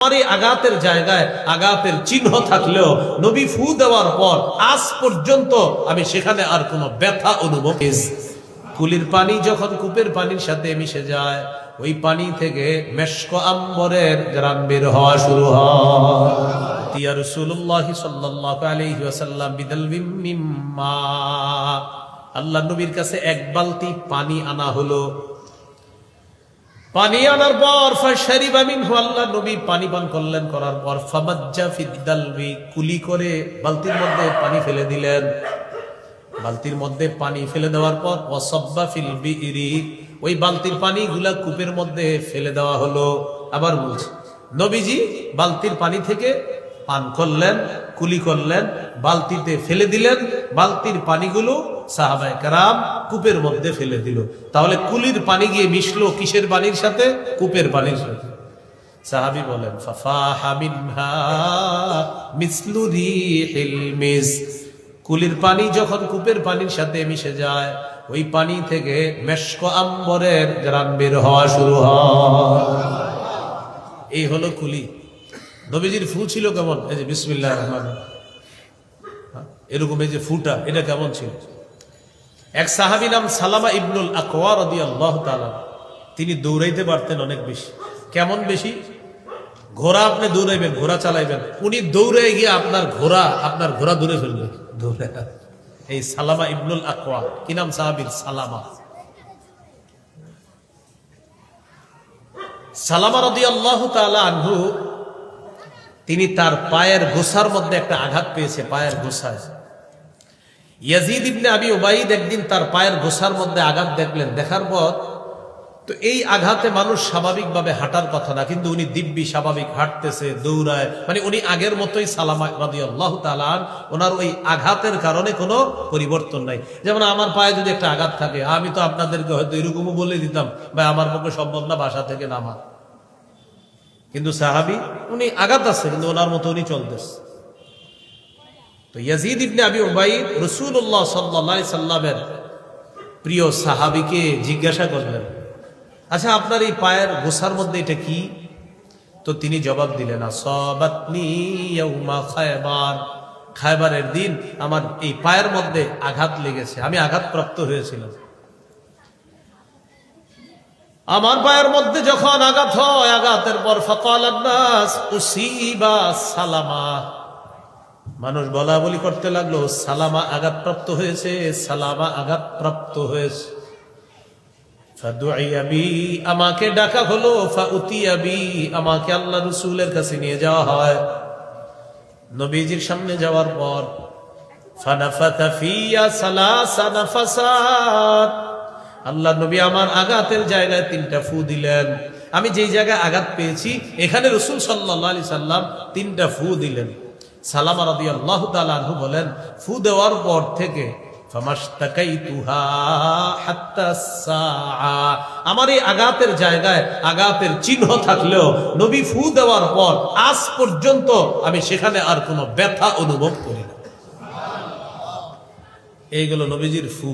আমার এই আঘাতের জায়গায় আঘাতের চিহ্ন থাকলেও নবী ফু দেওয়ার পর আজ পর্যন্ত আমি সেখানে আর কোনো ব্যথা অনুভব কুলির পানি যখন কূপের পানির সাথে মিশে যায় ওই পানি থেকে মেশক আম্বরের ঘ্রাণ বের হওয়া শুরু হয়। ইয়া রাসূলুল্লাহ সাল্লাল্লাহু আলাইহি ওয়াসাল্লাম বিদালবিম মিম্মা, আল্লাহ নবীর কাছে এক বালতি পানি আনা হলো। পানি আনার পর ফাশরিবা মিনহু, আল্লাহ নবী পানি পান করলেন। করার পর ফামাজ্জা ফিদ্দালবি, কুলি করে বালতির মধ্যে পানি ফেলে দিলেন। বালতির মধ্যে পানি ফেলে দেওয়ার পর ওয়াসাব্বা ফিল বিইরি, ওই বালতির পানিগুলা কূপের মধ্যে ফেলে দেওয়া হলো। আবার বলছি, নবীজি বালতির পানি থেকে পান করলেন, কুলি করলেন, বালতিতে ফেলে দিলেন। বালতির পানিগুলো সাহাবায়ে কেরাম কূপের মধ্যে ফেলে দিল। তাহলে কুলির পানি গিয়ে মিশলো কিসের পানির সাথে? কূপের পানির সাথে। সাহাবী বলেন ফাফাহা মিনহা মিসলু রিহিল মিস, কুলির পানি যখন কূপের পানির সাথে মিশে যায় ওই পানি থেকে মেশক আম্বরের ঘ্রাণ বের হওয়া শুরু হয়। এই হলো কুলি। নবীজির ফু ছিল কেমন? এই যে বিসমিল্লাহির রহমানির রহিম, এরকম এই যে ফুটা, এটা কেমন ছিল? এক সাহাবী নাম সালামা ইবনুল আকওয়া রাদিয়াল্লাহু তাআলা, তিনি দৌড়াইতে পারতেন অনেক বেশি। কেমন বেশি? ঘোড়া আপনি দৌড়াইবেন, ঘোড়া চালাইবেন, উনি দৌড়ে গিয়ে আপনার ঘোড়া দূরে ফেলবে। দৌড়ে এই সালামা ইবনুল আকওয়া, কি নাম সাহাবীর? সালামা রাদিয়াল্লাহু তাআলা আনহু, তিনি তার পায়ের গোছার মধ্যে একটা আঘাত পেয়েছে, পায়ের গোছায়। ইয়াজিদ ইবনে আবি উবাইদ একদিন তার পায়ের গোছার মধ্যে আঘাত দেখলেন। দেখার পর তো এই আঘাতে মানুষ স্বাভাবিকভাবে হাঁটার কথা না, কিন্তু উনি দিব্যি স্বাভাবিক হাঁটতেছে, দৌড়ায়, মানে উনি আগের মতোই। সালামা রাদিয়াল্লাহু তাআলা ওনার ওই আঘাতের কারণে কোনো পরিবর্তন নাই। যেমন আমার পায়ে যদি একটা আঘাত থাকে, আমি তো আপনাদেরকে হয়তো এরকমও বলে দিতাম ভাই আমার পক্ষে সম্ভব না বাসা থেকে নামা, কিন্তু সাহাবী উনি আঘাত আছে কিন্তু ওনার মতো উনি চলতেছে। তো ইয়াজিদ ইবনে আবি উবাইদ রাসূলুল্লাহ সাল্লাল্লাহু আলাইহি সাল্লামের প্রিয় সাহাবীকে জিজ্ঞাসা করলেন, আচ্ছা আপনার এই পায়ের গোছার মধ্যে এটা কি? তো তিনি জবাব দিলেন, আসাবাতনি ইয়াউমা খায়বার, খায়বারের দিন আমার এই পায়ের মধ্যে আঘাত লেগেছে, আমি আঘাতপ্রাপ্ত হয়েছিলাম। আমার পায়ের মধ্যে যখন আঘাত হয়, আঘাতের পর ফাকালান নাস উসিবা সালামা, মানুষ বলা বলি করতে লাগলো সালামা আঘাতপ্রাপ্ত হয়েছে, সালামা আঘাতপ্রাপ্ত হয়েছে। ফাদুইয়া বি, আমাকে ডাকা হলো। ফাউতিয়া বি, আমাকে আল্লাহ রাসূলের কাছে নিয়ে যাওয়া হয়। নবীজির সামনে যাওয়ার পর ফানাফাতা ফিয়া সালাসা নাফাসাত, আল্লাহ নবী আমার আঘাতের জায়গায় 3টা ফু দিলেন। আমি যেই জায়গায় আঘাত পেয়েছি এখানে রাসূল সাল্লাল্লাহু আলাইহি সাল্লাম 3টা ফু দিলেন। সালামা রাদিয়াল্লাহু তাআলা আনহু বলেন, ফু দেওয়ার পর থেকে ফামাশতাকাইতুহা হাত্তা সাআ, আমার এই আঘাতের জায়গায় আঘাতের চিহ্ন থাকলেও নবী ফু দেওয়ার পর আজ পর্যন্ত আমি সেখানে আর কোনো ব্যথা অনুভব করি না। এইগুলো নবীজির ফু।